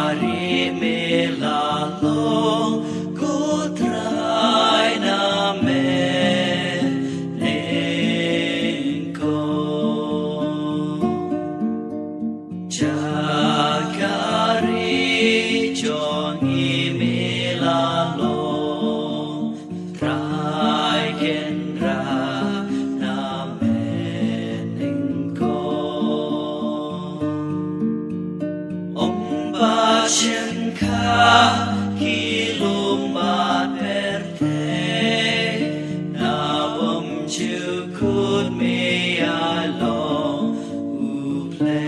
Kari melalo kutrai na menengko Jagari jongi melalo trai kendra na menengko Passion ka kilumbat berte na chukut me along uple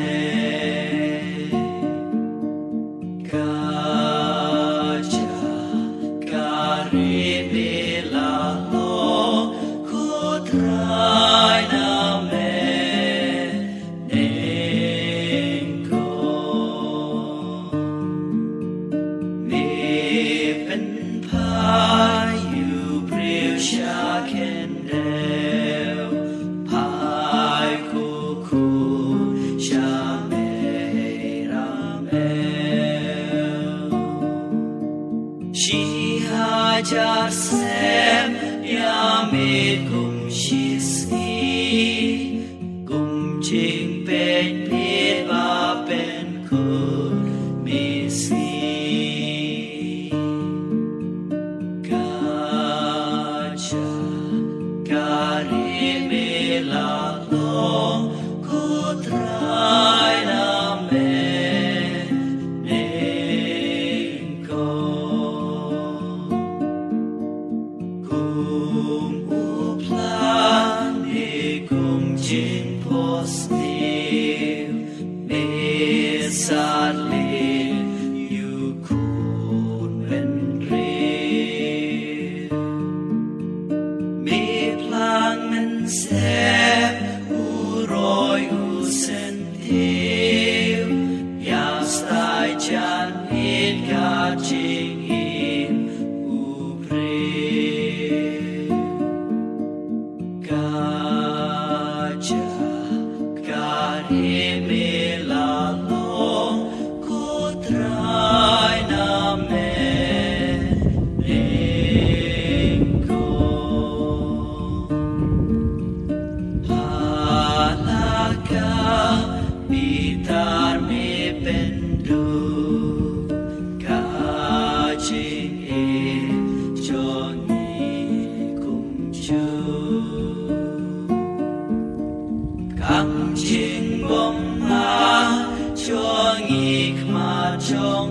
kaja kari belalo kutrai na Hajar sem yamit kum shisi kum ching pet pit ba pen kut misi kaja kari melalo kutrai na Jin postil sadly you could vendri me plang men sep uroi usentil ya stai chan it ka ching in upre Kari melalo kutrai na menengko Halaka bitar me pendu kajing e jongi kumju Kang ching bom ma chong ik ma chong